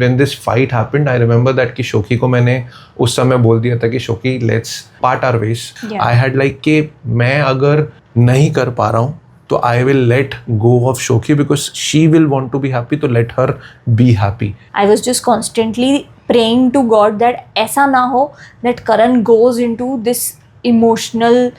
When this fight happened, I remember that कि शोकी को मैंने उस समय बोल दिया था कि शोकी let's part our ways. I had like कि मैं अगर नहीं कर पा रहा हूँ तो I will let go of Shoki because she will want to be happy, तो let her be happy. I was just constantly praying to God that ऐसा ना हो that Karan goes into this emotional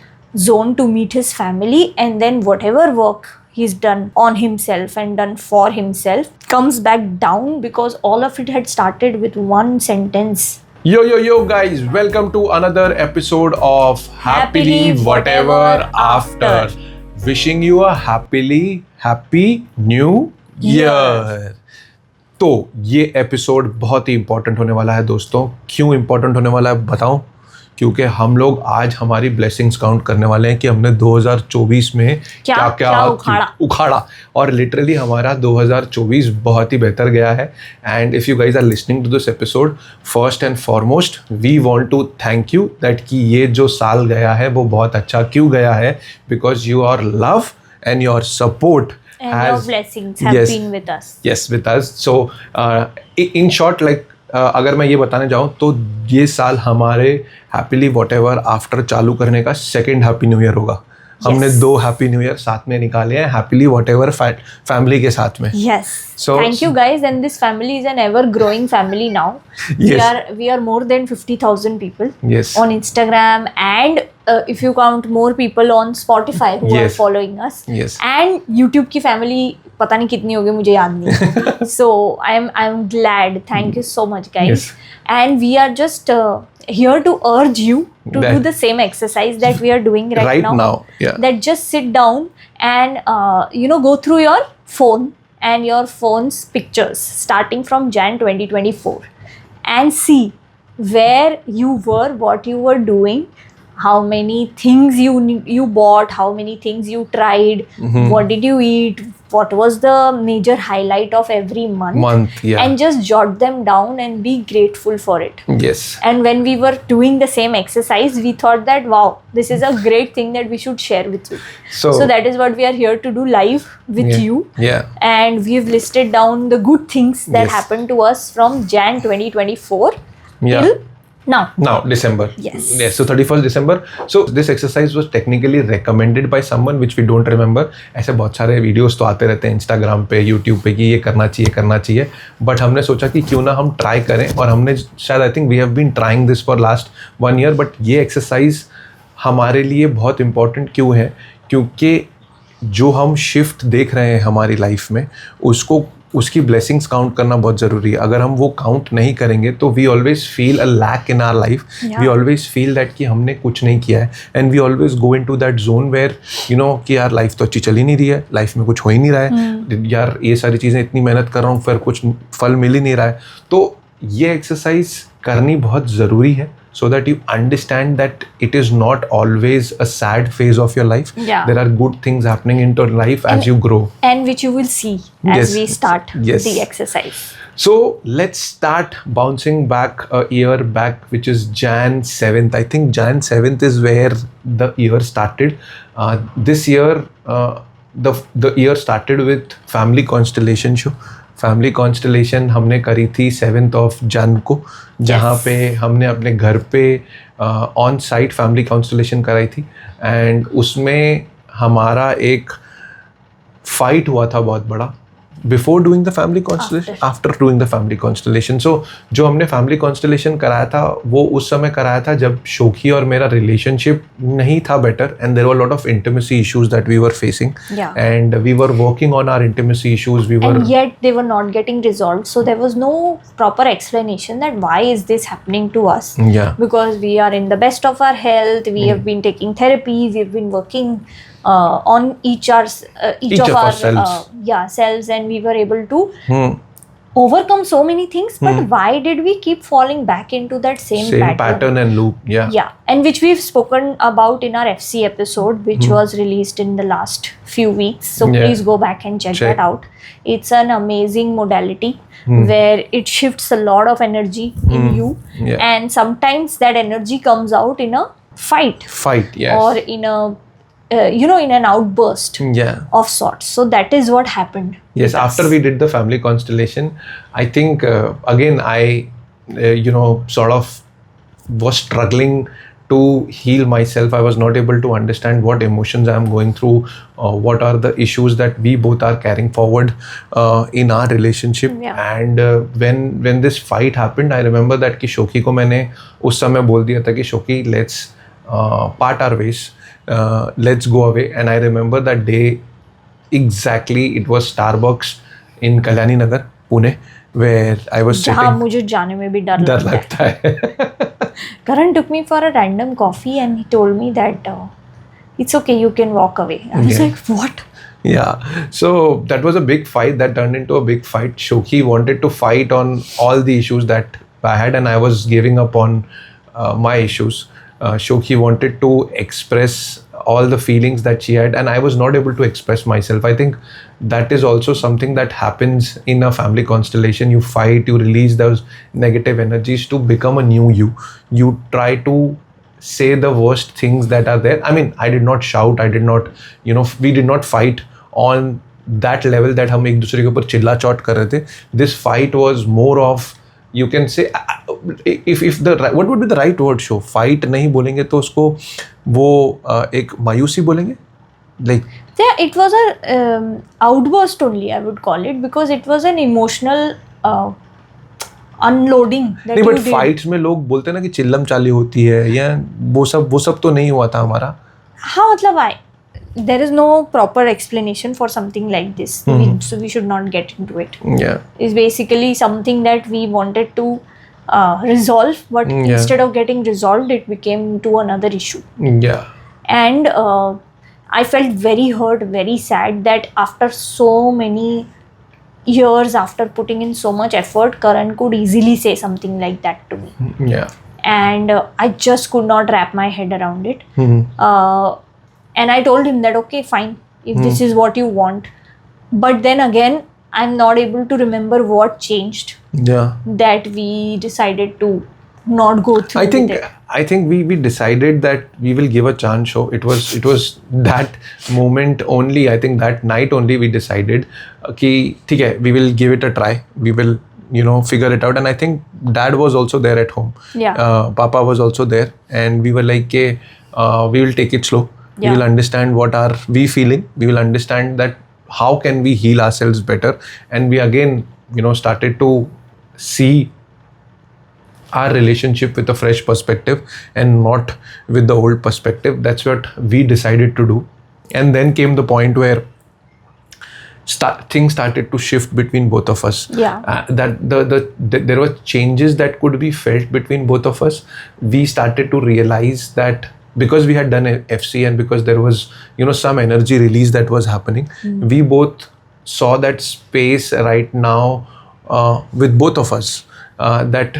zone to meet his family, and then whatever work he's done on himself and done for himself comes back down, because all of it had started with one sentence. Yo guys, welcome to another episode of Happily Whatever After. Wishing you a happy new year. तो ये episode बहुत ही important होने वाला है दोस्तों. क्यों important होने वाला है बताऊं? क्योंकि हम लोग आज हमारी ब्लेसिंग्स काउंट करने वाले हैं कि हमने 2024 में क्या उखाड़ा. और लिटरली हमारा 2024 बहुत ही बेहतर गया है. And if you guys are listening to this episode, first and foremost we want to thank you that कि ये जो साल गया है वो बहुत अच्छा क्यों गया है, because your love and your support and your blessings have been with us. Yes, with us. So in short, like अगर मैं ये बताने जाऊँ तो ये साल हमारे हैप्पीली व्हाटएवर आफ्टर चालू करने का सेकंड हैप्पी न्यू ईयर होगा. हमने 2 हैप्पी न्यू ईयर साथ में निकाले हैं हैप्पीली व्हाटएवर फैमिली के साथ में. Yes. So thank you guys, and this family is an ever growing family now. Yes. We are more than 50,000 people. Yes. On Instagram, and if you count more people on Spotify who are following us. Yes. And YouTube की family पता नहीं कितनी होगी, मुझे याद नहीं. So I'm glad. Thank you so much guys. Yes. And we are just here to urge you to do the same exercise that we are doing right now. Yeah. That just sit down and go through your phone and your phone's pictures starting from Jan 2024 and see where you were, what you were doing, how many things you bought, how many things you tried, what did you eat, what was the major highlight of every month. Yeah. And just jot them down and be grateful for it. Yes. And when we were doing the same exercise, we thought that wow, this is a great thing that we should share with you. So that is what we are here to do live with you. Yeah. And we've listed down the good things that happened to us from Jan 2024 till now December. Yes, so 31st December. So this exercise was technically recommended by someone which we don't remember. ऐसे बहुत सारे videos तो आते रहते हैं Instagram पे, YouTube पे कि ये करना चाहिए, बट हमने सोचा कि क्यों ना हम ट्राई करें. और हमने शायद I think we have been trying this for last 1 year. But ये एक्सरसाइज हमारे लिए बहुत इम्पॉर्टेंट क्यों है? क्योंकि जो हम शिफ्ट देख रहे हैं हमारी लाइफ में उसकी ब्लेसिंग्स काउंट करना बहुत ज़रूरी है. अगर हम वो काउंट नहीं करेंगे तो we always feel a lack in our life. We always feel that कि हमने कुछ नहीं किया है. And we always go into that zone where कि यार लाइफ तो अच्छी चल ही नहीं रही है, लाइफ में कुछ हो ही नहीं रहा है, यार ये सारी चीज़ें इतनी मेहनत कर रहा हूँ फिर कुछ फल मिल ही नहीं रहा है. तो ये एक्सरसाइज करनी बहुत ज़रूरी है so that you understand that it is not always a sad phase of your life. There are good things happening in your life as you grow. And which you will see as we start the exercise. So let's start bouncing back a year back, which is Jan 7th. I think Jan 7th is where the year started. This year, the year started with Family Constellation show. Family constellation हमने करी थी 7th Jan को, जहाँ पे हमने अपने घर पे ऑन साइट फैमिली कॉन्स्टलेशन कराई थी. एंड उसमें हमारा एक फाइट हुआ था बहुत बड़ा before doing the family constellation, after doing the family constellation. So जो हमने फैमिली कॉन्स्टलेशन कराया था वो उस समय कराया था जब शोकी और मेरा रिलेशनशिप नहीं था better, and there were lot of intimacy issues that we were facing, and we were working on our intimacy issues. We were, and yet they were not getting resolved, so there was no proper explanation that why is this happening to us. Because we are in the best of our health, we have been taking therapy, we've been working on each of our selves, and we were able to overcome so many things. But why did we keep falling back into that same pattern and loop? And which we've spoken about in our FC episode, which was released in the last few weeks. So please go back and check that out. It's an amazing modality where it shifts a lot of energy in you, and sometimes that energy comes out in a fight, yes, or in a in an outburst Yeah. of sorts. So that is what happened. Yes, with after us. we did the family constellation, I think again I, sort of was struggling to heal myself. I was not able to understand what emotions I am going through, what are the issues that we both are carrying forward in our relationship. Yeah. And when this fight happened, I remember that कि शोकी को मैंने उस समय बोल दिया था कि शोकी, let's part our ways, let's go away. And I remember that day exactly. It was Starbucks in Kalyani Nagar, Pune, where I was जहाँ sitting. मुझे जाने में भी डर डर लगता है. लगता है. Karan took me for a random coffee and he told me that it's okay, you can walk away. I was Okay. like, what? Yeah, so that was a big fight that turned into a big fight. Shoki wanted to fight on all the issues that I had, and I was giving up on my issues. Shoki wanted to express all the feelings that she had, and I was not able to express myself. I think that is also something that happens in a family constellation. You fight, you release those negative energies to become a new you. You try to say the worst things that are there. I mean, I did not shout, I did not, we did not fight on that level that हम एक दूसरे के ऊपर चिल्ला chat कर रहे थे. This fight was more of, you can say, if the what would be the right word? Show fight नहीं बोलेंगे तो उसको वो एक मायूसी बोलेंगे, like. Yeah, it was a outburst only, I would call it, because it was an emotional unloading that नहीं, you but did. Fights में लोग बोलते हैं ना कि चिल्लम चाली होती है, या वो सब तो नहीं हुआ था हमारा. हाँ, मतलब there is no proper explanation for something like this. So we should not get into it. Yeah. It's basically something that we wanted to resolve, but Yeah. instead of getting resolved, it became to another issue. Yeah. And I felt very hurt, very sad that after so many years, after putting in so much effort, Karan could easily say something like that to me. Yeah. And I just could not wrap my head around it. Mhm. And I told him that, okay, fine, if this is what you want. But then again, I'm not able to remember what changed Yeah. that we decided to not go through with it. I think we decided that we will give a chance show. It was that moment only. I think that night only we decided कि ठीक है, we will give it a try. We will figure it out. And I think Dad was also there at home. Yeah. Papa was also there, and we were like we will take it slow. Yeah. We will understand what are we feeling. We will understand that how can we heal ourselves better. And we again started to see our relationship with a fresh perspective and not with the old perspective. That's what we decided to do. And then came the point where things started to shift between both of us. Yeah. That there were changes that could be felt between both of us. We started to realize that because we had done FC and because there was some energy release that was happening, we both saw that space right now with both of us, that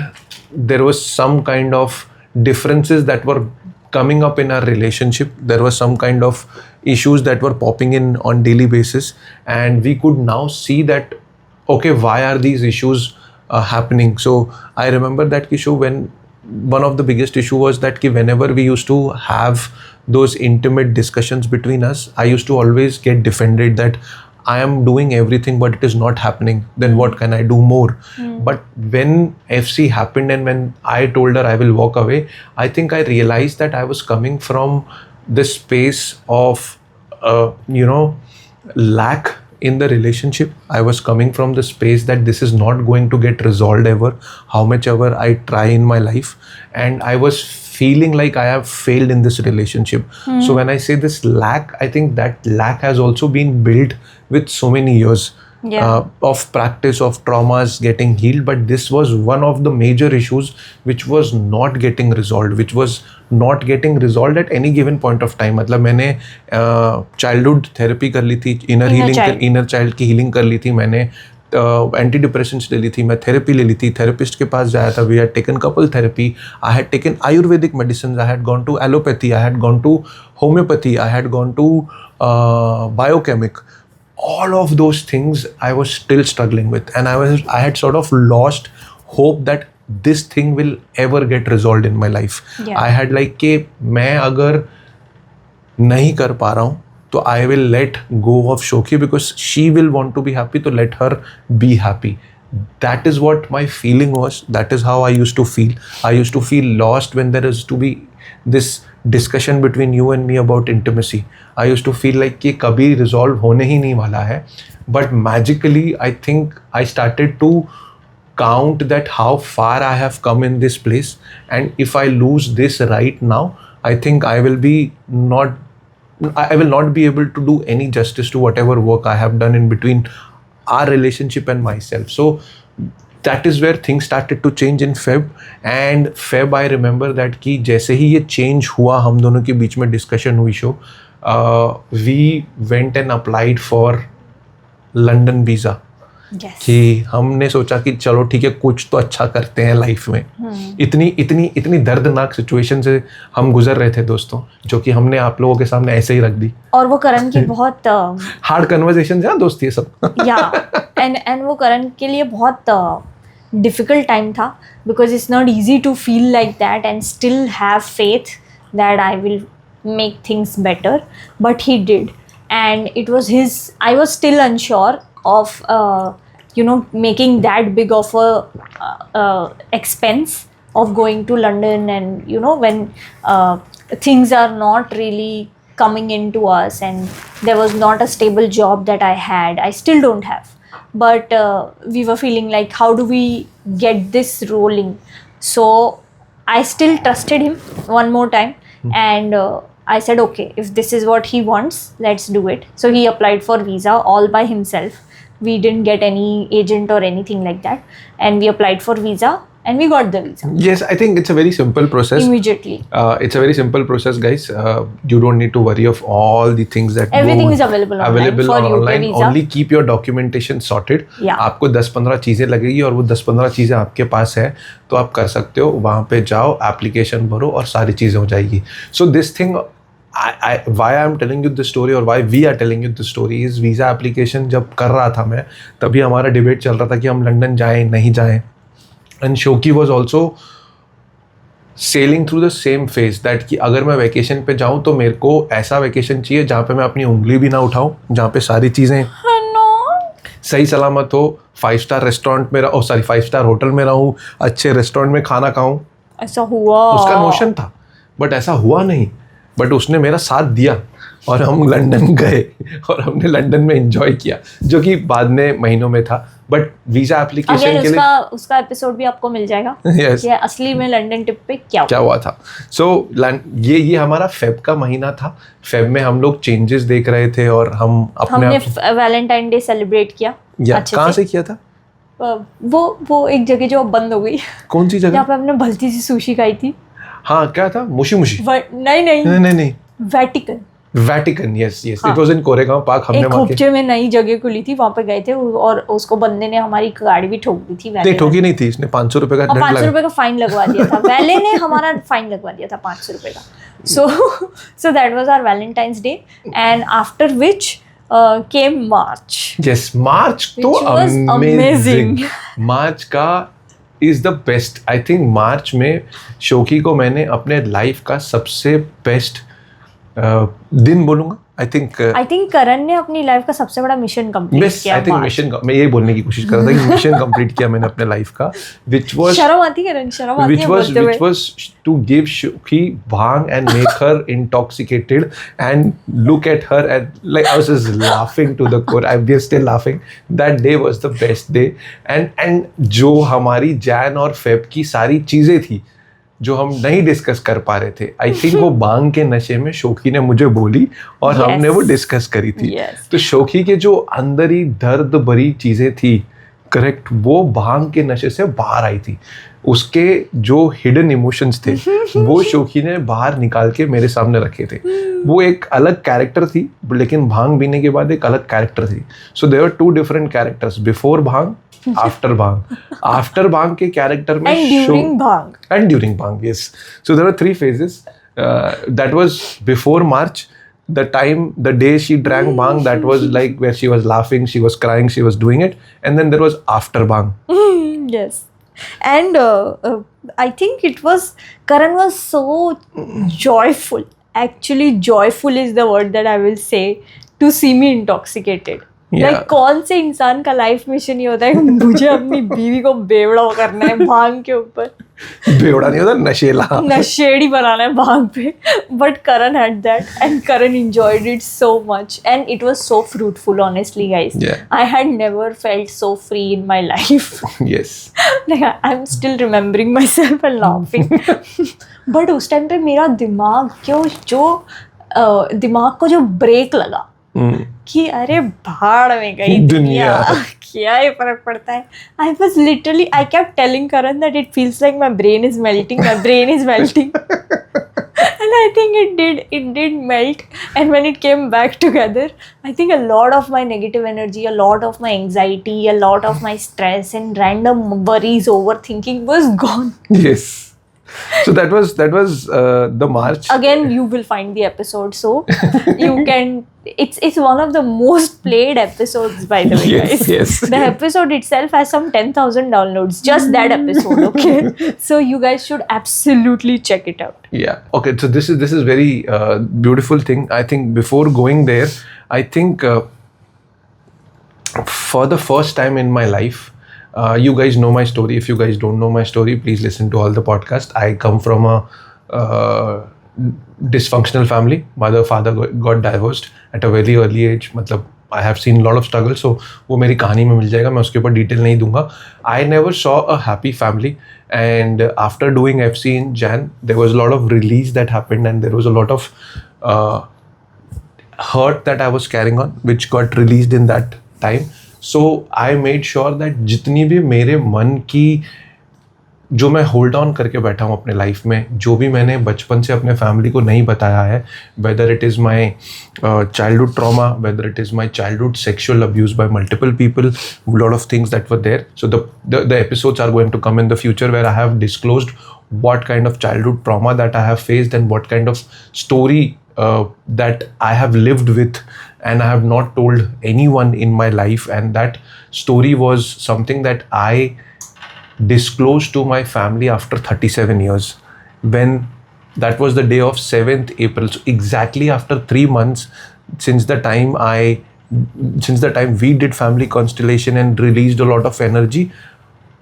there was some kind of differences that were coming up in our relationship. There was some kind of issues that were popping in on daily basis, and we could now see that, okay, why are these issues happening? So I remember that issue when one of the biggest issue was that whenever we used to have those intimate discussions between us, I used to always get defended that I am doing everything but it is not happening, then what can I do more? But when FC happened and when I told her I will walk away, I think I realized that I was coming from this space of lack in the relationship. I was coming from the space that this is not going to get resolved ever, how much ever I try in my life. And I was feeling like I have failed in this relationship. So when I say this lack, I think that lack has also been built with so many years of practice, of traumas getting healed. But this was one of the major issues which was not getting resolved, which was not getting resolved at any given point of time. मतलब मैंने childhood therapy कर ली थी, inner child की healing कर ली थी मैंने, anti depressions ले ली थी, मैं थेरेपी ले ली थी, थेरेपिस्ट के पास जाया था, we had taken couple therapy, I had taken Ayurvedic medicine, I had gone to allopathy, I had gone to homeopathy, I had gone to biochemic. All of those things I was still struggling with, and I had sort of lost hope that this thing will ever get resolved in my life. I had like कि मैं अगर नहीं कर पा रहा हूँ तो I will let go of Shoki because she will want to be happy, तो let her be happy. That is what my feeling was. That is how I used to feel. I used to feel lost when there is to be this discussion between you and me about intimacy. I used to feel like कि कभी resolve होने ही नहीं वाला है. But magically, I think I started to count that how far I have come in this place. And if I lose this right now, I think I will not be able to do any justice to whatever work I have done in between our relationship and myself. So that is where things started to change in Feb. And Feb I remember that कि जैसे ही ये change हुआ हम दोनों के बीच में discussion हुई we went and applied for London visa. Yes. कि हमने सोचा कि चलो ठीक है कुछ तो अच्छा करते हैं लाइफ में. इतनी दर्दनाक सिचुएशन से हम गुजर रहे थे दोस्तों, जो कि हमने आप लोगों के सामने ऐसे ही रख दी. और वो करण की बहुत हार्ड कन्वर्सेशन है दोस्त ये सब. या एंड वो करण के लिए बहुत डिफिकल्ट टाइम था, because it's not easy to feel like that and still have faith that I will make things better, but he did. And it was his, I was still unsure of making that big of a expense of going to London, and when things are not really coming into us and there was not a stable job that I still don't have, but we were feeling like how do we get this rolling. So I still trusted him one more time, and I said okay, if this is what he wants, let's do it. So he applied for visa all by himself. We didn't get any agent or anything like that, and we applied for visa and we got the visa. Yes, I think it's a very simple process. Immediately. It's a very simple process, guys. You don't need to worry of all the things that everything is available online for online. UK visa. Only keep your documentation sorted. Yeah. आपको 10-15 चीज़ें लगेगी और वो 10-15 चीज़ें आपके पास है तो आप कर सकते हो. वहाँ पे जाओ, एप्लीकेशन भरो और सारी चीज़ें हो जाएगी. So this thing, why I'm telling you this story or why we are telling you this story is visa application जब कर रहा था मैं, तभी हमारा डिबेट चल रहा था कि हम लंदन जाएं नहीं जाएं. And Shoki was also sailing through the same phase that कि अगर मैं वैकेशन पे जाऊं तो मेरे को ऐसा वैकेशन चाहिए जहाँ पे मैं अपनी उंगली भी ना उठाऊं, जहाँ पे सारी चीज़ें सही सलामत हो, 5-star रेस्टोरेंट में 5-star होटल में रहूं, अच्छे रेस्टोरेंट में खाना खाऊं. ऐसा हुआ, उसका नोशन था, बट ऐसा हुआ नहीं. बट उसने मेरा साथ दिया और हम लंदन गए और हमने लंदन में एंजॉय किया, जो कि बाद में महीनों में था. बट वीजा एप्लीकेशन के लिए उसका एपिसोड भी आपको मिल जाएगा. yes. ये असली में लंदन ट्रिप पे क्या हुआ था. सो ये हमारा फेब का महीना था. फेब में हम लोग चेंजेस देख रहे थे और हमने वैलेंटाइन डे सेलिब्रेट किया. कहाँ से किया था? वो एक जगह जो बंद हो गई. कौन सी जगह? जहाँ पे हमने भलती सी सुशी खाई थी. हाँ, क्या था? मुशी नहीं, Vatican. Yes, it was in Koregaon park. हमने एक खोपचे में नई जगह खुली थी, वहाँ पे गए थे और उसको बंदे ने हमारी गाड़ी भी ठोक दी थी. नहीं, ठोकी नहीं थी, इसने 500 रुपए का 500 रुपए का फाइन लगवा दिया था. वैले ने हमारा फाइन लगवा दिया था 500 रुपए का. So that was our Valentine's Day, and after which came March. Yes, March तो amazing. March का is the best. I think March में शोकी को मैंने अपने लाइफ का सबसे बेस्ट दिन बोलूँगा. आई थिंक करण ने अपनी लाइफ का सबसे बड़ा मिशन कंप्लीट किया. मैं ये बोलने की कोशिश कर रहा था कि मिशन कंप्लीट किया मैंने अपने लाइफ का, which was to give Shoki bhang and make her intoxicated and look at her and like I was just laughing to the core. I'm still laughing. That day was the best day. And जो हमारी जैन और Feb की सारी चीज़ें थी जो हम नहीं डिस्कस कर पा रहे थे, आई थिंक वो भांग के नशे में शोकी ने मुझे बोली और हमने वो डिस्कस करी थी. तो शोकी के जो अंदर ही दर्द भरी चीज़ें थी, करेक्ट, वो भांग के नशे से बाहर आई थी. उसके जो हिडन इमोशंस थे वो शोकी ने बाहर निकाल के मेरे सामने रखे थे. वो एक अलग कैरेक्टर थी, लेकिन भांग पीने के बाद एक अलग कैरेक्टर थी. So there were 2 different characters, before भांग, आफ्टर भांग के कैरेक्टर में and during bhang, yes. So there were 3 phases. That was before March. The day she drank bhang, that was like where she was laughing, she was crying, she was doing it. And then there was after bhang. Yes. And I think Karan was so joyful actually joyful is the word that I will say to see me intoxicated. Yeah. Like कौन से इंसान का life mission ये होता है कि मुझे अपनी बीवी को बेवड़ा करना है भांग के ऊपर, बेवड़ा नहीं होता, नशेला. नशेड़ी बनाना है भांग पे. But Karan had that and Karan enjoyed it so much and it was so fruitful, honestly guys. Yeah. I had never felt so free in my life. Yes. Like I'm still remembering myself and laughing. But उस time पे मेरा दिमाग दिमाग को जो break लगा कि अरे भाड़ में गई दुनिया, क्या ये फर्क पड़ता है. I was literally, I kept telling Karan that it feels like my brain is melting, my brain is melting. And I think it did melt. And when it came back together, I think a lot of my negative energy, a lot of my anxiety, a lot of my stress and random worries, overthinking was gone. Yes. So that was the March. Again, you will find the episode, so you can. It's one of the most played episodes, by the way, Yes, guys. yes. The episode itself has some 10,000 downloads. Just that episode, okay? So you guys should absolutely check it out. Yeah. Okay. So this is very beautiful thing. I think before going there, I think for the first time in my life. You guys know my story. If you guys don't know my story, please listen to all the podcast. I come from a dysfunctional family. Mother, father got divorced at a very early age. मतलब I have seen a lot of struggle. So वो मेरी कहानी में मिल जाएगा. मैं उसके ऊपर detail नहीं दूंगा. I never saw a happy family. And after doing FC in Jan, there was a lot of release that happened, and there was a lot of hurt that I was carrying on, which got released in that time. So I made sure that जितनी भी मेरे मन की जो मैं hold on करके बैठा हूँ अपने लाइफ में, जो भी मैंने बचपन से अपने फैमिली को नहीं बताया है, whether it is my childhood trauma, whether it is my childhood sexual abuse by multiple people, a lot of things that were there. So the episodes are going to come in the future where I have disclosed what kind of childhood trauma that I have faced and what kind of story that I have lived with and I have not told anyone in my life, and that story was something that I disclosed to my family after 37 years, when that was the day of 7th April. So exactly after 3 months since the time we did family constellation and released a lot of energy,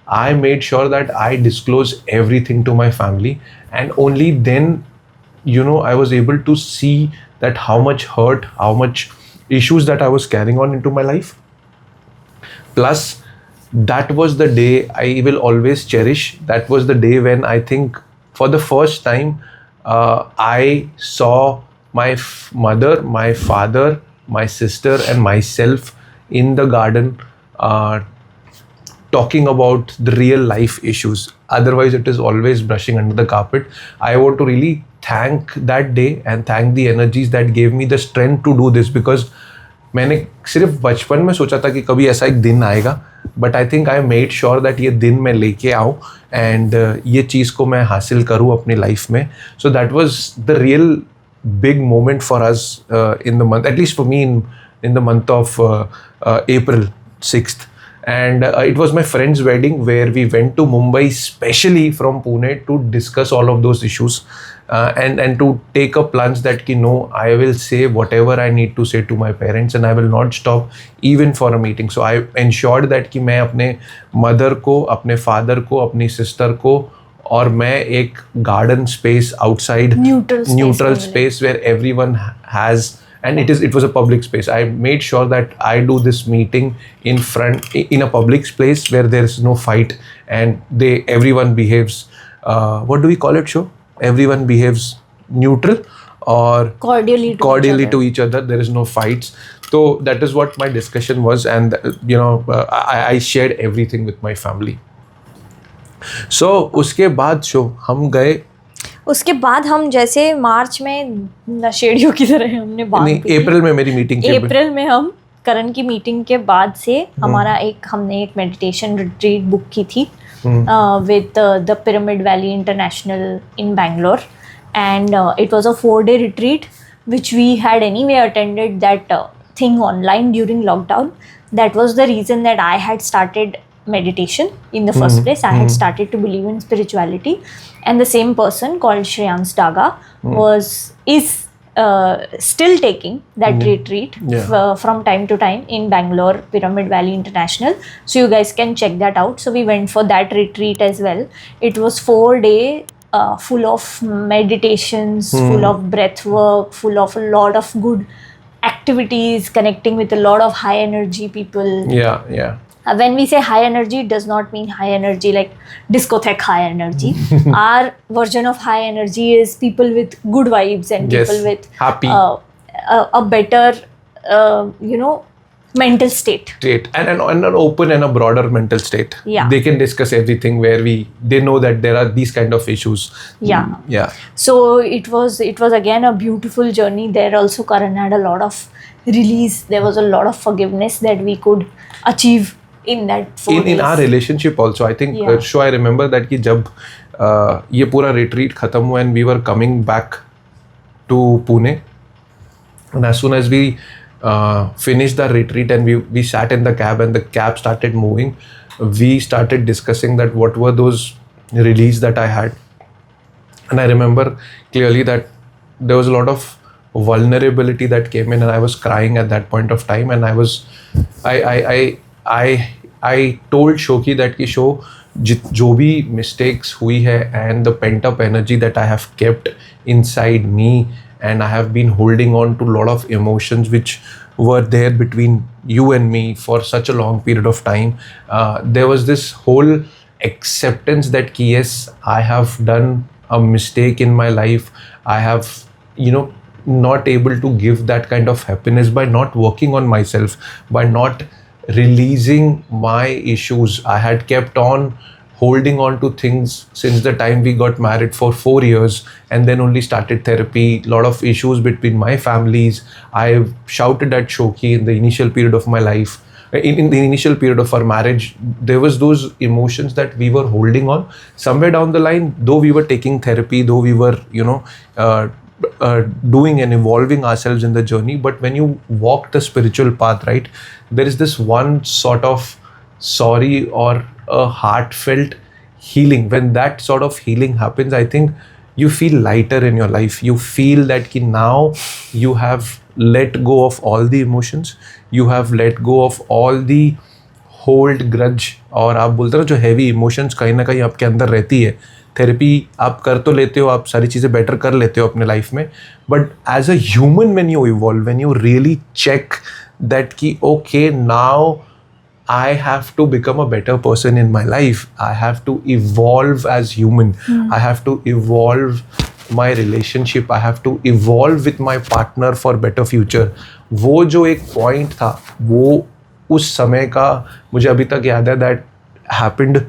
I made sure that I disclose everything to my family, and only then, I was able to see that how much hurt, how much issues that I was carrying on into my life. Plus, that was the day I will always cherish. That was the day when I think for the first time I saw my mother, my father, my sister and myself in the garden talking about the real life issues. Otherwise, it is always brushing under the carpet. I want to really thank that day and thank the energies that gave me the strength to do this, because मैंने सिर्फ बचपन में सोचा था कि कभी ऐसा एक दिन आएगा, but I think I made sure that ये दिन मैं लेके आऊँ एंड ये चीज़ को मैं हासिल करूँ अपनी लाइफ में. So that was the real big moment for us in the month, at least for me in the month of April 6th. And it was my friend's wedding where we went to Mumbai specially from Pune to discuss all of those issues and to take a plunge that no, I will say whatever I need to say to my parents and I will not stop even for a meeting. So I ensured that कि मैं अपने mother को, अपने father को, अपनी sister को और मैं एक garden space outside, neutral space where everyone has, and it was a public space. I made sure that I do this meeting in front in a public place where there is no fight and everyone behaves what do we call it, Sho? Everyone behaves neutral or cordially to each other. There is no fights. So that is what my discussion was, and I shared everything with my family. So उसके बाद show हम गए. उसके बाद हम जैसे मार्च में नशेड़ियों की तरह हमने अप्रैल में मेरी मीटिंग अप्रैल में हम करण की मीटिंग के बाद से हमने एक मेडिटेशन रिट्रीट बुक की थी with the Pyramid Valley International in Bangalore, and it was a 4-day retreat which we had anyway attended that thing online during lockdown. That was the reason that I had started meditation in the first place. I had started to believe in spirituality, and the same person called Shreyans Daga is still taking that retreat Yeah. from time to time in Bangalore, Pyramid Valley International. So you guys can check that out. So we went for that retreat as well. It was 4 day. Full of meditations, full of breath work, full of a lot of good activities, connecting with a lot of high energy people. Yeah. When we say high energy, it does not mean high energy like discotheque high energy. Our version of high energy is people with good vibes and Yes. people with Happy. A better, mental state. State and an open and a broader mental state. Yeah. They can discuss everything where they know that there are these kind of issues. Yeah. Yeah. So it was again a beautiful journey. There also Karan had a lot of release. There was a lot of forgiveness that we could achieve in that 4 days. In our relationship also, I think Yeah. so I remember that कि जब ये पूरा retreat खत्म हुआ and we were coming back to Pune, and as soon as we finished the retreat and we sat in the cab and the cab started moving, we started discussing that what were those release that I had. And I remember clearly that there was a lot of vulnerability that came in, and I was crying at that point of time. And I told Shoki that कि show जो भी mistakes हुई है and the pent up energy that I have kept inside me, and I have been holding on to a lot of emotions which were there between you and me for such a long period of time. There was this whole acceptance that कि yes, I have done a mistake in my life. I have, not able to give that kind of happiness by not working on myself, by not releasing my issues. I had kept on holding on to things since the time we got married for 4 years, and then only started therapy. Lot of issues between my families. I shouted at Shoki in the initial period of my life. In the initial period of our marriage, there was those emotions that we were holding on. Somewhere down the line, though we were taking therapy, though we were, doing and evolving ourselves in the journey, but when you walk the spiritual path, right, there is this one sort of sorry or a heartfelt healing. When that sort of healing happens, I think you feel lighter in your life. You feel that ki now you have let go of all the emotions, you have let go of all the hold grudge, और आप बोलते हो जो heavy emotions कहीं ना कहीं आपके अंदर रहती है. थेरेपी आप कर तो लेते हो, आप सारी चीज़ें बेटर कर लेते हो अपने लाइफ में, but as a human when you evolve, when you really check that कि okay now I have to become a better person in my life. I have to evolve as human. I have to evolve my relationship. I have to evolve with my partner for better future. वो जो एक point था, वो उस समय का मुझे अभी तक याद है. That happened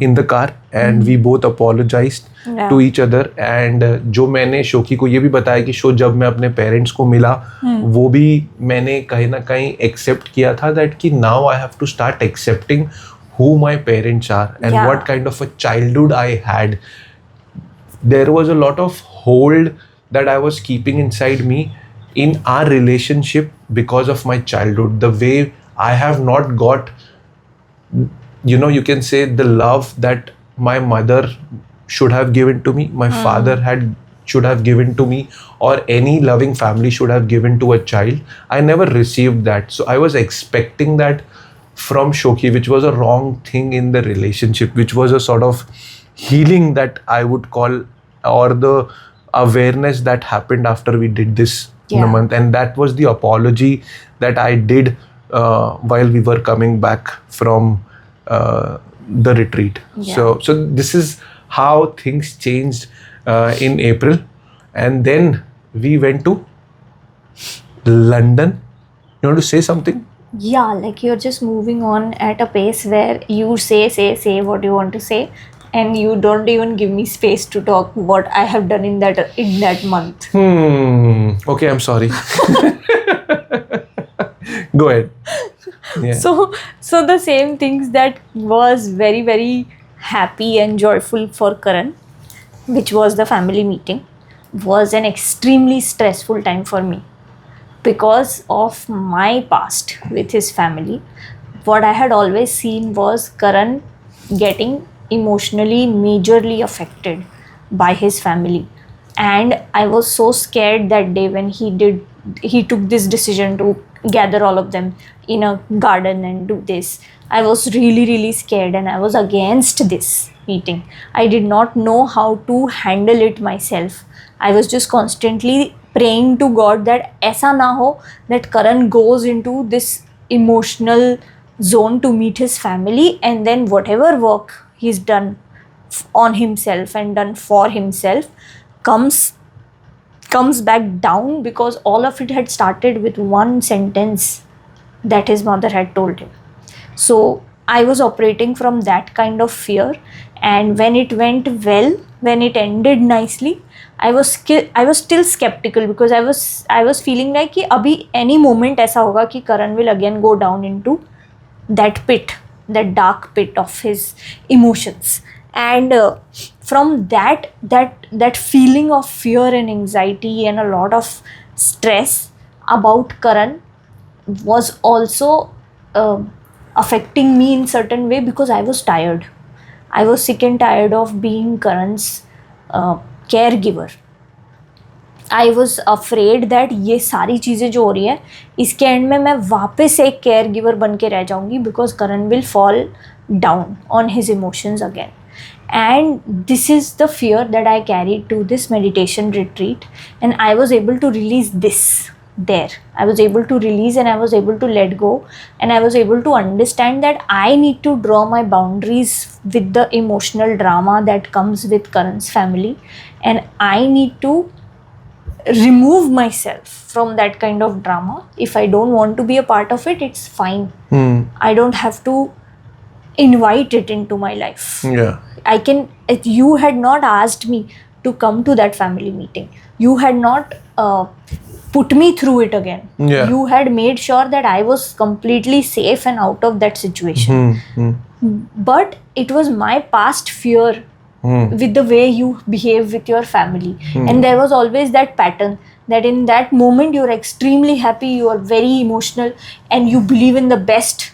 in the car and we both apologized to each other. And जो मैंने शोकी को ये भी बताया कि शो जब मैं अपने पेरेंट्स को मिला, वो भी मैंने कहीं ना कहीं एक्सेप्ट किया था that कि now I have to start accepting who my parents are and what kind of a childhood I had. There was a lot of hold that I was keeping inside me in our relationship because of my childhood. The way I have not got, you can say, the love that my mother should have given to me, my father should have given to me, or any loving family should have given to a child. I never received that. So I was expecting that from Shoki, which was a wrong thing in the relationship, which was a sort of healing that I would call, or the awareness that happened after we did this in a month. And that was the apology that I did while we were coming back from the retreat. So this is how things changed in April. And then we went to London. You want to say something? Yeah, like you're just moving on at a pace where you say what you want to say, and you don't even give me space to talk what I have done in that month. Okay, I'm sorry. Go ahead. Yeah. So the same things that was very, very happy and joyful for Karan, which was the family meeting, was an extremely stressful time for me because of my past with his family. What I had always seen was Karan getting emotionally majorly affected by his family. And I was so scared that day when he took this decision to gather all of them in a garden and do this. I was really, really scared, and I was against this meeting. I did not know how to handle it myself. I was just constantly praying to God that aisa na ho that Karan goes into this emotional zone to meet his family, and then whatever work he's done on himself and done for himself comes back down, because all of it had started with one sentence that his mother had told him. So I was operating from that kind of fear, and when it went well, when it ended nicely, I was still skeptical, because I was feeling like कि अभी any moment ऐसा होगा कि Karan will again go down into that pit, that dark pit of his emotions. And from that feeling of fear and anxiety and a lot of stress about Karan was also affecting me in certain way, because I was tired. I was sick and tired of being Karan's caregiver. I was afraid that ये सारी चीज़ें जो हो रही है इसके and में मैं वापस एक केयर गिवर बन के रह जाऊँगी, because Karan will fall down on his emotions again. And this is the fear that I carried to this meditation retreat, and I was able to release this there. I was able to release, and I was able to let go, and I was able to understand that I need to draw my boundaries with the emotional drama that comes with Karan's family, and I need to remove myself from that kind of drama. If I don't want to be a part of it, it's fine. I don't have to invite it into my life. Yeah. I can, if you had not asked me to come to that family meeting, you had not put me through it again. Yeah. You had made sure that I was completely safe and out of that situation. But it was my past fear with the way you behave with your family. And there was always that pattern that in that moment you're extremely happy, you are very emotional, and you believe in the best.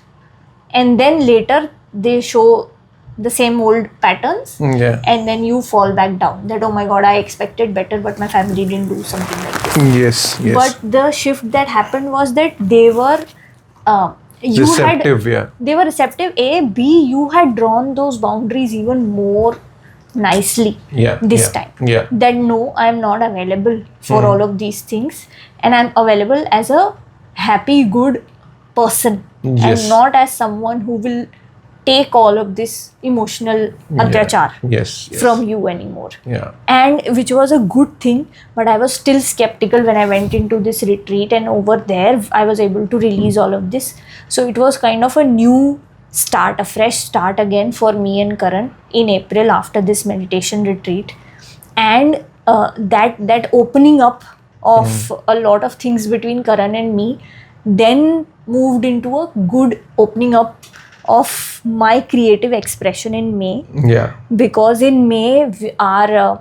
And then later they show the same old patterns, and then you fall back down that, oh my god, I expected better, but my family didn't do something like this. Yes. But the shift that happened was that they were receptive. They were receptive. A, B, you had drawn those boundaries even more nicely this time. That no, I am not available for all of these things, and I'm available as a happy, good person, and not as someone who will take all of this emotional atyachar from you anymore. And which was a good thing, but I was still skeptical when I went into this retreat, and over there I was able to release all of this. So it was kind of a new start, a fresh start again for me and Karan in April after this meditation retreat. And that opening up of a lot of things between Karan and me then moved into a good opening up of my creative expression in May. Because in May our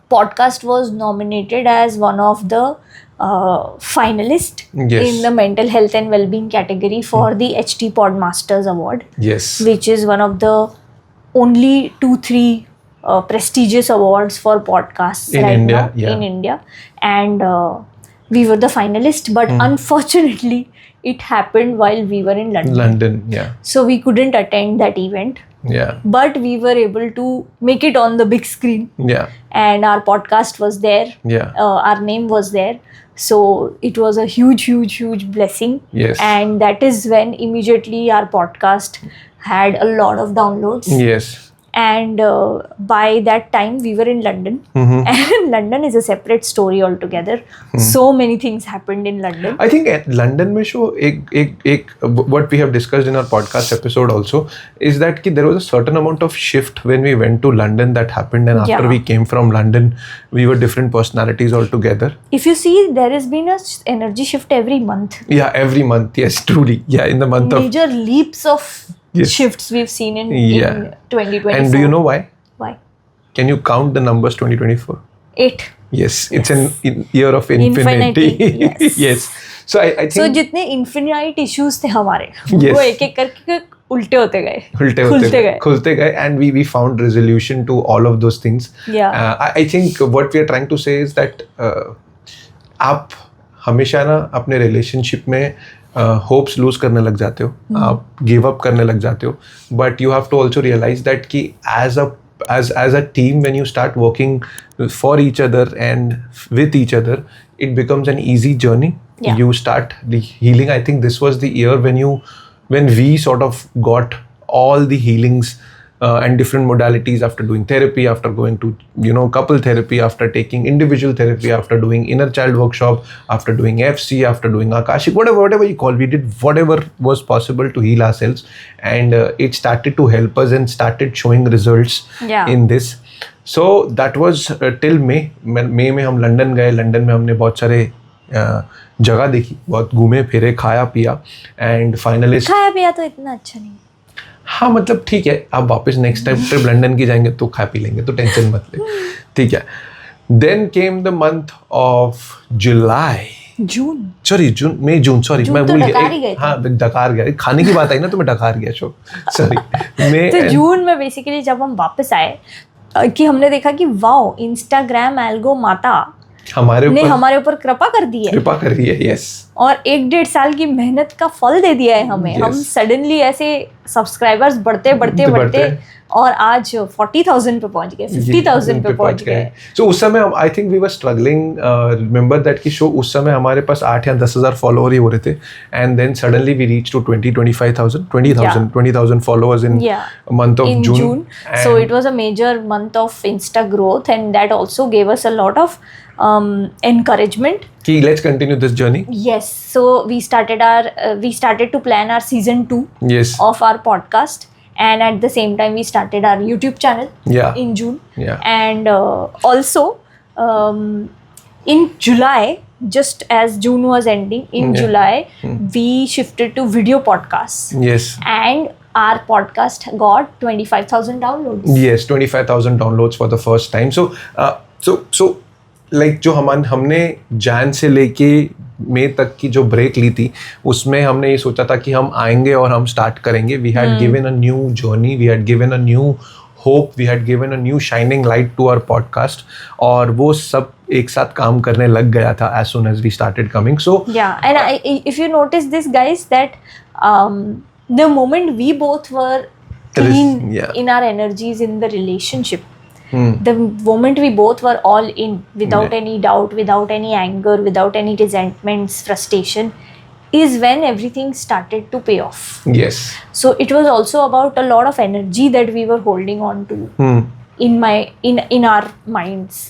podcast was nominated as one of the finalists in the mental health and well-being category for the HT Podmasters Award, which is one of the only 2-3 prestigious awards for podcasts in India. And we were the finalists, but unfortunately it happened while we were in London. So we couldn't attend that event. But we were able to make it on the big screen. And our podcast was there. Our name was there. So it was a huge blessing. And that is when immediately our podcast had a lot of downloads. And by that time we were in London. And London is a separate story altogether. So many things happened in London. I think London में show what we have discussed in our podcast episode also is that there was a certain amount of shift when we went to London that happened, and after we came from London we were different personalities altogether. If you see, there has been a energy shift every month. Every month. Yes, truly. In the month major leaps of shifts we've seen in 2024. And do you know why? Why? Can you count the numbers 2024? 8. Yes, it's an year of infinity. Yes. So I think so जितने infinite issues थे हमारे वो एक एक करके उल्टे होते गए, खुलते खुलते गए and we found resolution to all of those things. I think what we are trying to say is that आप हमेशा ना अपने रिलेशनशिप में होप्स लूज करने लग जाते हो, आप गिव अप करने लग जाते हो, but you have to also realise that कि as a team, when you start working for each other and with each other, it becomes an easy journey. You start the healing. I think this was the year when we sort of got all the healings and different modalities after doing therapy, after going to couple therapy, after taking individual therapy, after doing inner child workshop, after doing FC, after doing Akashic, whatever you call. We did whatever was possible to heal ourselves, and it started to help us and started showing results in this. So that was till May. May में हम London गए. London में हमने बहुत सारे जगह देखी, बहुत घूमे फिरे, खाया पिया, एंड फाइनली खाया पिया तो इतना अच्छा नहीं. हाँ मतलब ठीक है, आप वापस नेक्स्ट टाइम ट्रिप लंदन की जाएंगे तो खा पी लेंगे, तो टेंशन मत ले, ठीक है. Then came the month of July, June, sorry मैं भूल गया. हाँ डकार गया, खाने की बात आई ना तो मैं डकार गया, सॉरी. तो जून में बेसिकली जब हम वापस आए कि हमने देखा कि वाओ, इंस्टाग्राम एल्गो माता हमारे ऊपर कृपा कर दी है, यस. और 1-1.5 साल की मेहनत का फल दे दिया है हमें. हम सडनली ऐसे सब्सक्राइबर्स बढ़ते और आज 40,000 पे पहुंच गए, 50,000 पे पहुंच गए. सो उस समय I think we were struggling, remember that कि शो उस समय हमारे पास 8 या 10,000 फॉलोअर ही हो रहे थे, and then suddenly we reach to 20,000 followers in month of June. So it was a major month of insta growth, and that also gave us a lot of encouragement. Let's continue this journey. Yes, so we started to plan our season 2 of our podcast, and at the same time we started our YouTube channel in June. And also in July, just as June was ending, in July we shifted to video podcasts. And our podcast got 25,000 downloads. 25,000 downloads for the first time. So like जो हमने जैन से लेके मई तक की जो break ली थी, उसमें हमने ये सोचा था कि हम आएंगे और हम स्टार्ट करेंगे. We had given a new journey, we had given a new hope, we had given a new shining light to our podcast, और वो सब एक साथ काम करने लग गया था as soon as we started coming. So and if you notice this guys, that the moment we both were clean in our energies in the relationship, the moment we both were all in, without any doubt, without any anger, without any resentments, frustration, is when everything started to pay off. So it was also about a lot of energy that we were holding on to in our minds.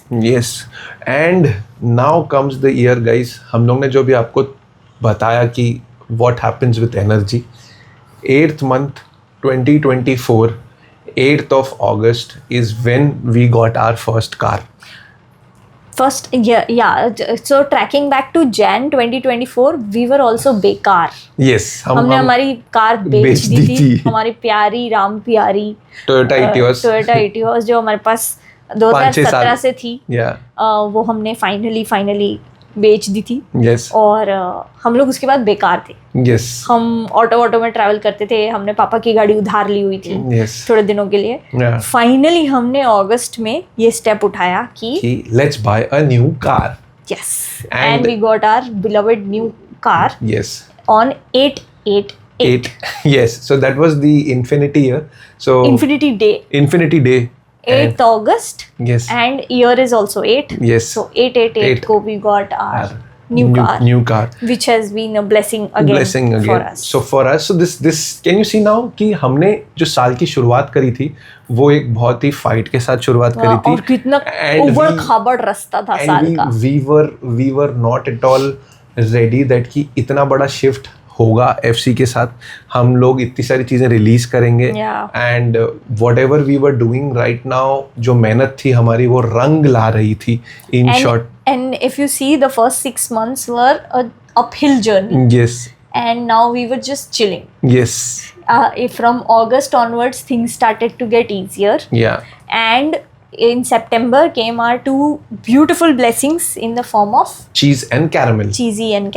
And now comes the year, guys. हम लोग ने जो भी आपको बताया कि what happens with energy, 8th month 2024, 8th of August is when we got our first car. So tracking back to Jan 2024, we were also बेकार. हमने हमारी कार बेच दी थी, हमारी प्यारी राम प्यारी Toyota Etios जो हमारे पास 2017 से थी, वो हमने फाइनली बेच दी थी. और हम लोग उसके बाद बेकार थे. हम ऑटो में ट्रैवल करते थे, हमने पापा की गाड़ी उधार ली हुई थी थोड़े दिनों के लिए. फाइनली हमने अगस्त में ये स्टेप उठाया कि let's buy a new car. And we got our beloved new car on 8/8/8. So that was the infinity year. So infinity day 8th August. And year is also 8. So 8/8/8 ko we got our new car, which has been a blessing again for us. So for us, so this can you see now कि हमने जो साल की शुरुआत करी थी, वो एक बहुत ही फाइट के साथ शुरुआत करी थी, और कितना उबड़-खाबड़ रास्ता था साल का. we were not at all ready that कि इतना बड़ा शिफ्ट होगा FC के साथ. हम लोग इतनी सारी चीज़ें रिलीज करेंगे, and whatever we were doing right now, जो मेहनत थी हमारी वो रंग ला रही थी. In short, and if you see the first 6 months were a uphill journey. And now we were just chilling. From August onwards, things started to get easier. And in September came our 2 beautiful blessings in the form of cheesy and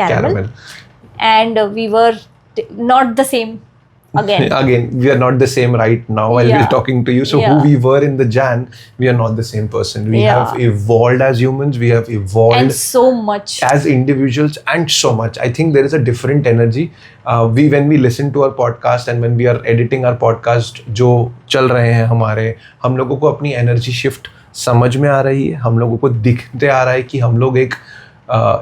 caramel. And we were not the same again, we are not the same right now while Yeah. we're talking to you. So Yeah. who we were in the Jan, we are not the same person. We Yeah. have evolved as humans. We have evolved And so much. as individuals, and so much. I think there is a different energy. When we listen to our podcast and when we are editing our podcast, जो चल रहे हैं हमारे, हम लोगों को अपनी energy shift समझ में आ रही है. हम लोगों को दिखते आ रहा है कि हम लोग एक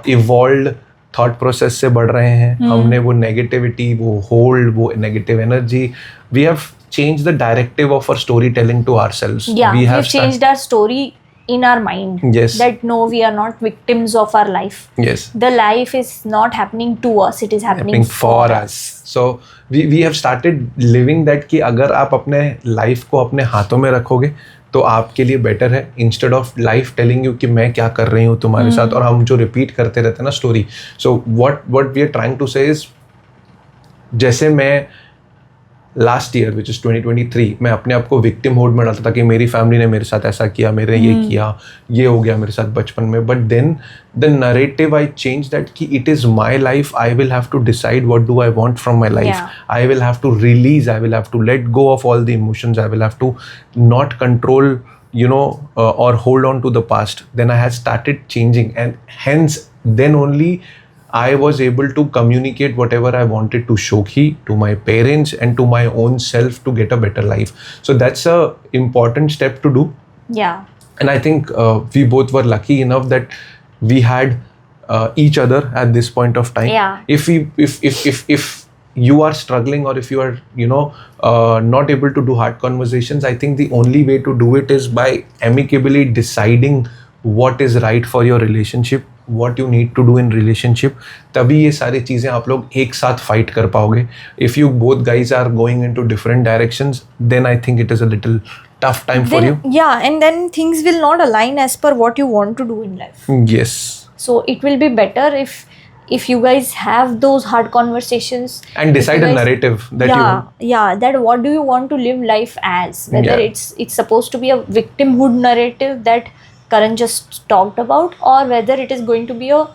इवॉल्व थॉट प्रोसेस से बढ़ रहे हैं. हमने वो नेगेटिविटी, वो होल्ड, वो negative energy, we have changed the directive of our storytelling to ourselves. Yeah, We have we've changed our story in our mind. Yes. That no, we are not victims of our life. Yes. The life is not happening to us, it is happening for us. So we have started living that कि अगर आप अपने life को अपने हाथों में रखोगे तो आपके लिए बेटर है, instead of life telling you कि मैं क्या कर रही हूँ तुम्हारे साथ, और हम जो रिपीट करते रहते हैं ना story. So what we are trying to say is, जैसे मैं लास्ट ईयर विच इज़ 2023 मैं अपने आप को विक्टिम मोड में डालता था कि मेरी फैमिली ने मेरे साथ ऐसा किया, मेरे ये किया, ये हो गया मेरे साथ बचपन में. But then the narrative I change that कि it is my life, I will have to decide what do I want from my life. I will have to release, I will have to let go of all the emotions, I will have to not control or hold on to the past. Then I had started changing, and hence then only I was able to communicate whatever I wanted to Shokhi, to my parents, and to my own self to get a better life. So that's a important step to do. Yeah. And I think we both were lucky enough that we had each other at this point of time. Yeah. If you are struggling, or if you are not able to do hard conversations, I think the only way to do it is by amicably deciding what is right for your relationship, what you need to do in relationship. तभी ये सारी चीज़ें आप लोग एक साथ fight कर पाओगे. If you both guys are going into different directions, then I think it is a little tough time for you. Yeah, and then things will not align as per what you want to do in life. Yes. So it will be better if you guys have those hard conversations And decide a narrative that you want. Yeah, that what do you want to live life as, whether it's supposed to be a victimhood narrative that Karan just talked about, or whether it is going to be a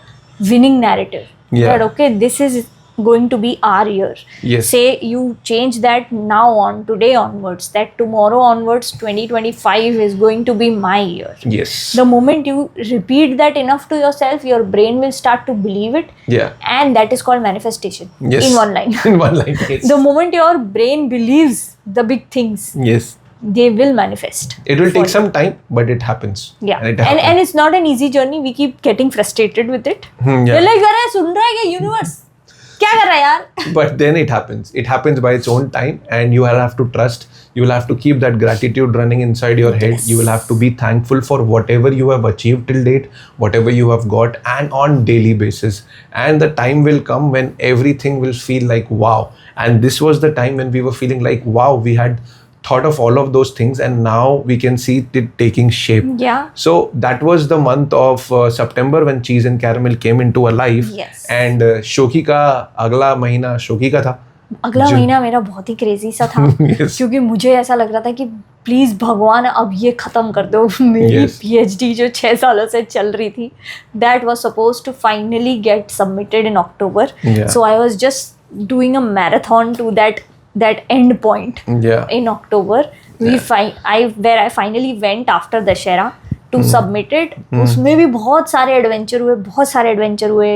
winning narrative. Yeah. That okay, this is going to be our year. Yes. Say you change that now on, today onwards, that tomorrow onwards 2025 is going to be my year. Yes. The moment you repeat that enough to yourself, your brain will start to believe it. Yeah. And that is called manifestation. Yes. In one line. In one line. Yes. The moment your brain believes the big things, Yes. they will manifest. It will for take you. some time, but it happens. Yeah. And it And happens. it's not an easy journey. We keep getting frustrated with it. Yeah. We're like, अरे सुन रहा है क्या universe? क्या कर रहा है यार? But then it happens. It happens by its own time, and you will have to trust. You will have to keep that gratitude running inside your head. Yes. You will have to be thankful for whatever you have achieved till date, whatever you have got, and on daily basis. And the time will come when everything will feel like wow. And this was the time when we were feeling like wow, we had thought of all of those things, and now we can see it taking shape. Yeah. So that was the month of September when Cheese and Caramel came into our life. Yes. And Shokhi का अगला महीना शोकी का था. अगला महीना मेरा बहुत ही crazy सा था. Yes. क्योंकि मुझे ऐसा लग रहा था कि प्लीज भगवान अब ये खत्म कर दो. मेरी Yes. PhD जो 6 सालों से चल रही थी, that was supposed to finally get submitted in October. Yeah. So I was just doing a marathon to that end point. Yeah. In October, where I finally went after Dashera to submit it. उसमें भी बहुत सारे adventure हुए.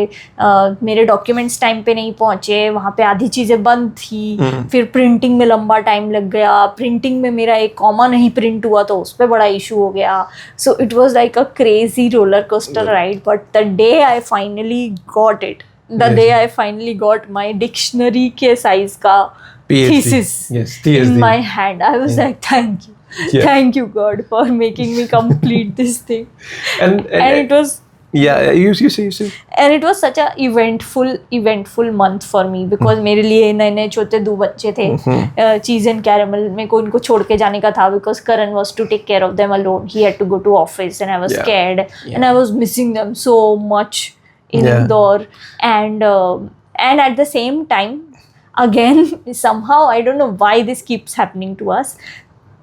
मेरे documents time पे नहीं पहुंचे, वहाँ पे आधी चीज़ें बंद थी. फिर प्रिंटिंग में लंबा टाइम लग गया. प्रिंटिंग में मेरा एक कॉमा नहीं प्रिंट हुआ तो उस पर बड़ा इशू हो गया. So it was like a crazy roller coaster ride. But the day I finally got it, the day I finally got my dictionary के साइज का PhD. thesis Yes, TSD. in my hand. I was like, thank you. Yeah. Thank you, God, for making me complete this thing. And And it was yeah, you see. and it was such a eventful month for me because मेरे लिए नए छोटे 2 बच्चे थे. चीज and caramel मेरे को इनको छोड़ के जाने का था because Karan was to take care of them alone. He had to go to office and I was Yeah. scared. Yeah. And I was missing them so much in Yeah. Indore. And at the same time, again, somehow I don't know why this keeps happening to us.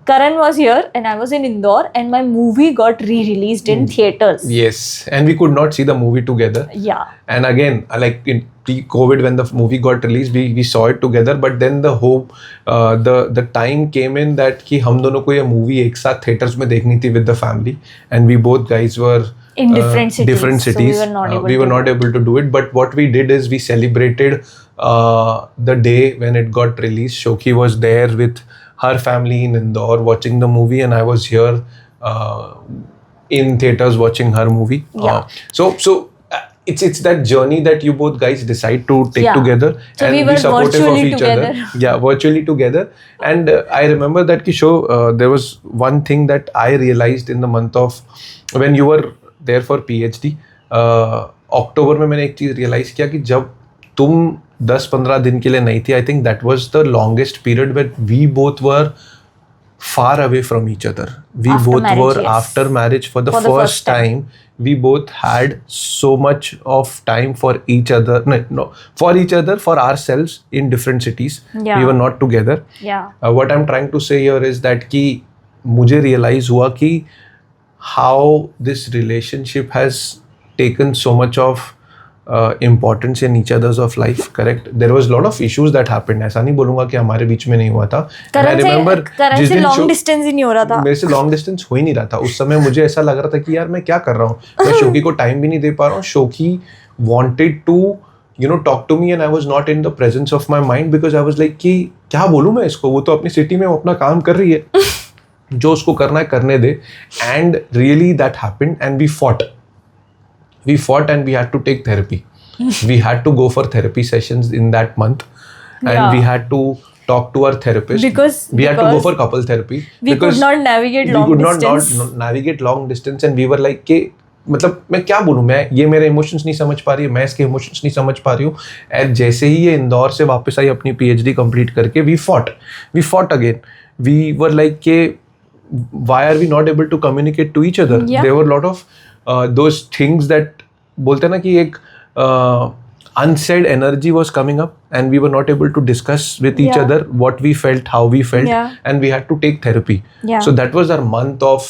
Karan was here and I was in Indore and my movie got re-released in theaters. Yes, and we could not see the movie together. Yeah. And again, like in pre-COVID, when the movie got released, we saw it together. But then the hope, the time came in that कि हम दोनों को ये movie एक साथ theaters में देखनी थी with the family, and we both guys were In different cities. So we were not able to do it. But what we did is we celebrated the day when it got released. Shoki was there with her family in Indore watching the movie, and I was here in theaters watching her movie. Yeah. So it's that journey that you both guys decide to take Yeah. together, So and we were be supportive of virtually each together. other. Yeah, virtually together. And I remember that Kisho, there was one thing that I realized in the month of when you were there for PhD. अक्टूबर में मैंने एक चीज realise किया कि जब तुम 10-15 दिन के लिए नहीं थी, I think that was the longest period when we both were far away from each other. We After both marriage, were yes. after marriage for the For the first first time. time. We both had so much of time for each other. No, for each other, for ourselves in different cities. Yeah. We were not together. Yeah. What I'm trying to say here is that कि मुझे realize हुआ कि how this relationship has taken so much of importance in each other's of life. Correct. There was a lot of issues that happened. ऐसा नहीं बोलूँगा कि हमारे बीच में नहीं हुआ था. And I remember करण से लॉन्ग डिस्टेंस ही नहीं हो रहा था. मेरे से लॉन्ग डिस्टेंस हो ही नहीं रहा था उस समय. मुझे ऐसा लग रहा था कि यार मैं क्या कर रहा हूँ, मैं शोकी को टाइम भी नहीं दे पा रहा हूँ. शोकी wanted to talk to me and I was not in the presence of my mind because I was like कि क्या बोलूँ मैं इसको, वो तो अपनी सिटी में अपना काम कर रही है, जो उसको करना है करने दे. And really that happened and we fought and we had to take therapy. We had to go for therapy sessions in that month, and Yeah. we had to talk to our therapist Because we had to go for couple therapy we could not navigate long distance. not navigate long distance, and we were like कि मतलब मैं क्या बोलूँ, मैं ये मेरे emotions नहीं समझ पा रही है, मैं इसके इमोशंस नहीं समझ पा रही हूँ. एंड जैसे ही ये इंदौर से वापस आई अपनी PhD कंप्लीट करके, we fought again. We were like कि why are we not able to communicate to each other? Yeah. There were a lot of those things that बोलते हैं ना कि एक unsaid energy was coming up and we were not able to discuss with each Yeah. other what we felt, how we felt, Yeah. and we had to take therapy. Yeah. So that was our month of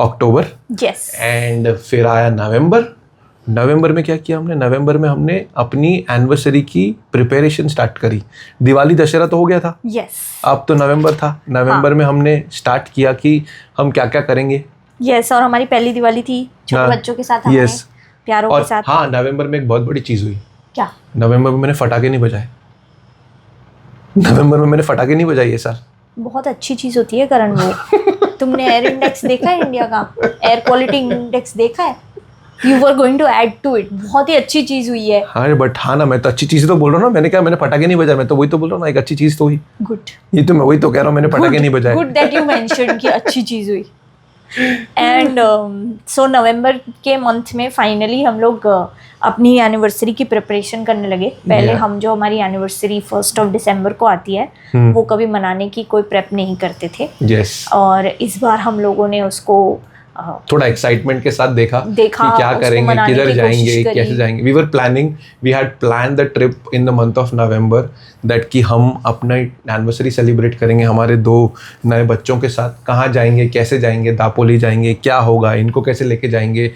October. Yes. And फिर आया नवंबर में क्या किया हमने? नवंबर में हमने अपनी anniversary की प्रिपरेशन स्टार्ट करी. दिवाली दशहरा तो हो गया था, Yes. अब तो नवंबर था. नवंबर में हमने स्टार्ट किया कि हम क्या क्या करेंगे. Yes, और हमारी पहली दिवाली थी छोटे हाँ. बच्चों के साथ, हमारे Yes. प्यारों के और साथ. हाँ, नवंबर में एक बहुत बड़ी चीज़ हुई. क्या? नवंबर में मैंने फटाके नहीं बजाए. ये साल. बहुत अच्छी चीज होती है करण वो. तुमने एयर इंडेक्स देखा है इंडिया का? एयर क्वालिटी इंडेक्स देखा है? You were going to add to it. बहुत ही अच्छी चीज हुई है. हाँ बट हाँ ना, मैं तो अच्छी चीज़ तो बोल रहा हूँ ना. मैंने फटाके नहीं बजाए, मैं तो वही तो बोल रहा हूँ ना, एक अच्छी चीज़ तो हुई. गुड. ये तो मैं वही तो कह रहा हूँ, मैंने फटाके नहीं बजाए. गुड दैट यू मेंशन कि अच्छी चीज हुई. एंड सो नवंबर के मंथ में फाइनली हम लोग अपनी एनिवर्सरी की प्रिपरेशन करने लगे. पहले Yeah. हम जो हमारी एनिवर्सरी 1 दिसंबर को आती है वो कभी मनाने की कोई प्रेप नहीं करते थे. Yes. और इस बार हम लोगों ने उसको थोड़ा एक्साइटमेंट के साथ देखा कि क्या उसको करेंगे, मनाने किधर की जाएंगे, कोशिश करी. कैसे जाएंगे. We had plan the trip in the month of November that कि हम अपना एनिवर्सरी सेलिब्रेट करेंगे हमारे 2 नए बच्चों के साथ. कहाँ जाएंगे, कैसे जाएंगे, दापोली जाएंगे, क्या होगा, इनको कैसे लेके जाएंगे.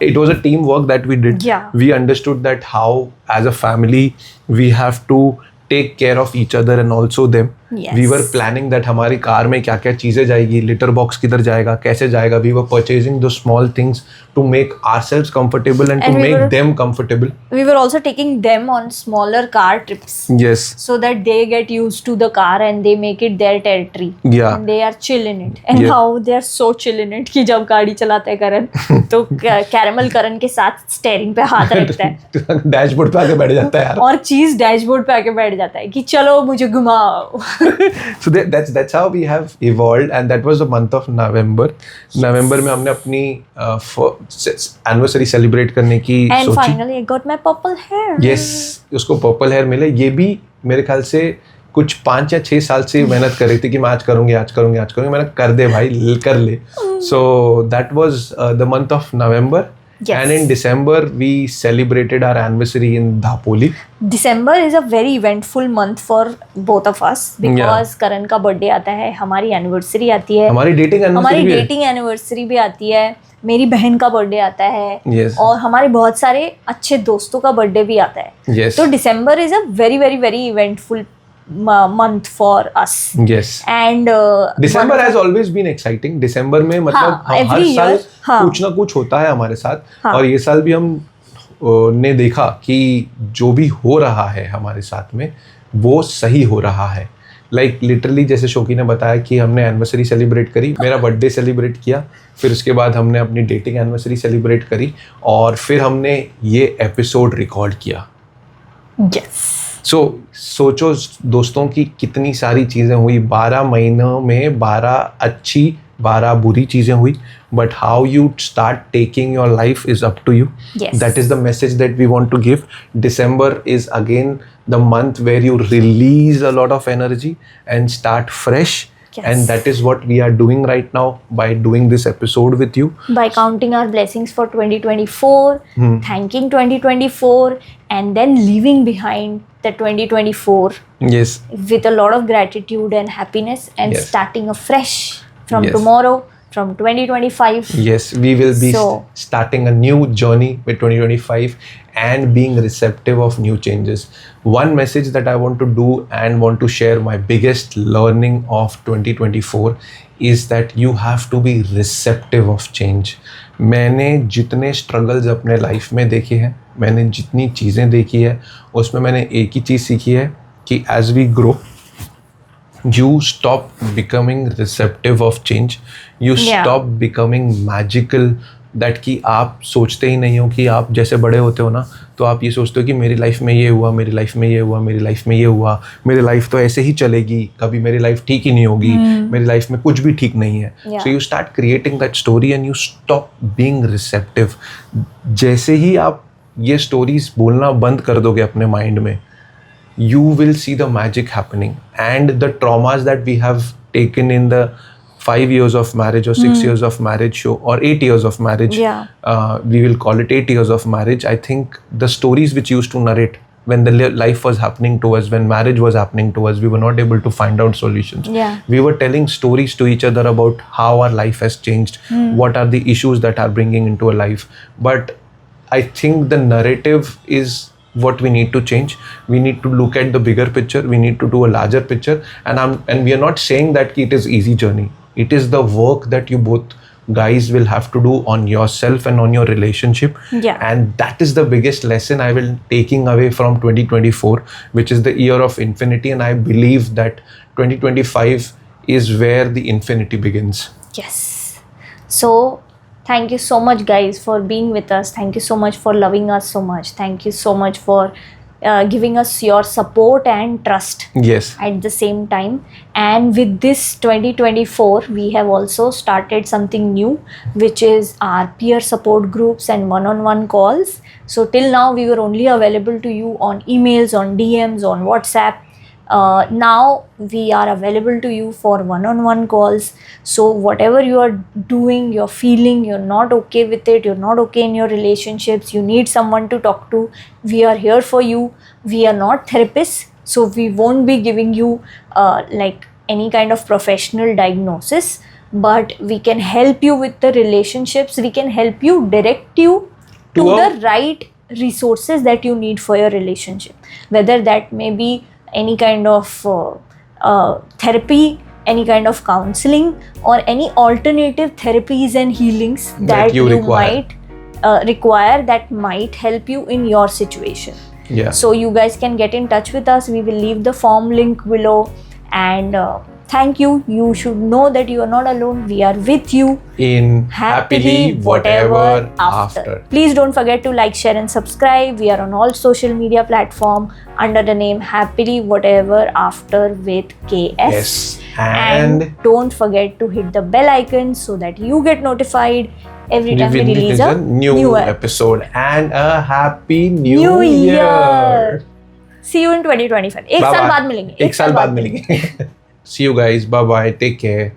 It was a team work that we did. Yeah. We understood that how as a family we have to take care of each other and also them. Yes. We were planning that हमारी car में क्या क्या चीज़ें जाएगी, litre box किधर जाएगा, कैसे जाएगा. वी वर परचेजिंग दो small things to make ourselves comfortable and to And we make were- them comfortable. we were also taking them on smaller car trips Yes. so that they get used to the car and they make it their territory. Yeah. And they are chill in it. And Yeah. now they are so chill in it कि जब गाड़ी चलाता है करण तो caramel करण के साथ steering पे हाथ रखता है डैशबोर्ड पे आके बैठ जाता है यार. और चीज डैशबोर्ड पे आके बैठ जाता है कि चलो मुझे घुमाओ. So that's how we have evolved, and that was the month of November. नवंबर में हमने अपनी एनिवर्सरी सेलिब्रेट करने की And Sochi. finally I got my purple hair. Yes, उसको पर्पल हेयर मिले. ये भी मेरे ख्याल से कुछ 5 या 6 साल से मेहनत कर रही थी कि मैं आज करूँगी. मैंने कर दे भाई, कर ले. So that was the month of November. Yes. And in December, we celebrated our anniversary in Dapoli. December is a very eventful month for both of us because करण का बर्थडे आता है, हमारी एनिवर्सरी आती है, हमारी डेटिंग हमारी anniversary dating anniversary भी आती है, मेरी बहन का बर्थडे आता है, Yes. और हमारे बहुत सारे अच्छे दोस्तों का बर्थडे भी आता है. Yes. तो December is a very very very eventful month for us. Yes. And December has always been exciting. December में मतलब हाँ, हर every साल year, हाँ. कुछ ना कुछ होता है हमारे साथ. हाँ. और ये साल भी हम ने देखा कि जो भी हो रहा है हमारे साथ में वो सही हो रहा है. लाइक लिटरली जैसे शोकी ने बताया कि हमने एनिवर्सरी सेलिब्रेट करी, मेरा बर्थडे सेलिब्रेट किया, फिर उसके बाद हमने अपनी डेटिंग एनिवर्सरी सेलिब्रेट करी, और फिर हमने ये एपिसोड रिकॉर्ड किया. yes. सोचो दोस्तों की कितनी सारी चीज़ें हुई. 12 महीनों में 12 अच्छी 12 बुरी चीज़ें हुई. But how you start taking your life is up to you. Yes. That is the message that we want to give. December is again the month where you release a lot of energy and start fresh. Yes. And that is what we are doing right now by doing this episode with you. By counting our blessings for 2024, thanking 2024, and then leaving behind the 2024 Yes. with a lot of gratitude and happiness, and Yes. starting afresh from Yes. tomorrow, from 2025. Yes, we will be So- starting a new journey with 2025 and being receptive of new changes. One message that I want to do and want to share, my biggest learning of 2024 is that you have to be receptive of change. मैंने जितने struggles अपने life में देखे हैं, मैंने जितनी चीज़ें देखी है, उसमें मैंने एक ही चीज़ सीखी है कि as we grow, you stop becoming receptive of change. You Yeah. stop becoming magical. That कि आप सोचते ही नहीं हो कि आप जैसे बड़े होते हो ना, तो आप ये सोचते हो कि मेरी लाइफ में ये हुआ, मेरी लाइफ में ये हुआ, मेरी लाइफ में ये हुआ, मेरी लाइफ तो ऐसे ही चलेगी, कभी मेरी लाइफ ठीक ही नहीं होगी, मेरी लाइफ में कुछ भी ठीक नहीं है. Yeah. So you start creating that story and you stop being receptive. जैसे ही आप ये स्टोरीज बोलना बंद कर दोगे अपने माइंड में, you will see the magic happening, and the traumas that we have taken in the 5 years of marriage or 6 years of marriage show, or 8 years of marriage, Yeah. We will call it 8 years of marriage. I think the stories which used to narrate when the life was happening to us, when marriage was happening to us, we were not able to find out solutions. Yeah. We were telling stories to each other about how our life has changed, what are the issues that are bringing into a life. But I think the narrative is what we need to change. We need to look at the bigger picture. We need to do a larger picture. And we are not saying that it is easy journey. It is the work that you both guys will have to do on yourself and on your relationship. Yeah. And that is the biggest lesson I will taking away from 2024, which is the year of infinity. And I believe that 2025 is where the infinity begins. Yes. So, thank you so much, guys, for being with us. Thank you so much for loving us so much. Thank you so much for giving us your support and trust Yes. at the same time. And with this 2024, we have also started something new, which is our peer support groups and one-on-one calls. So till now we were only available to you on emails, on DMs, on WhatsApp. Now we are available to you for one-on-one calls. So whatever you are doing, you're feeling, you're not okay with it, you're not okay in your relationships, you need someone to talk to, we are here for you. We are not therapists, so we won't be giving you like any kind of professional diagnosis, but we can help you with the relationships. We can help you, direct you to To a- the right resources that you need for your relationship, whether that may be any kind of therapy, any kind of counseling, or any alternative therapies and healings that you you require. might require, that might help you in your situation. Yeah. So you guys can get in touch with us. We will leave the form link below. And thank you. You should know that you are not alone. We are with you. In Happily whatever after. Please don't forget to like, share and subscribe. We are on all social media platform under the name Happily Whatever After with KS. Yes. And don't forget to hit the bell icon so that you get notified every time we release a new episode. And a happy new year. year. See you in 2025. एक Bye साल bye. बाद मिलेंगे. एक साल बाद मिलेंगे. See you guys. Bye bye. Take care.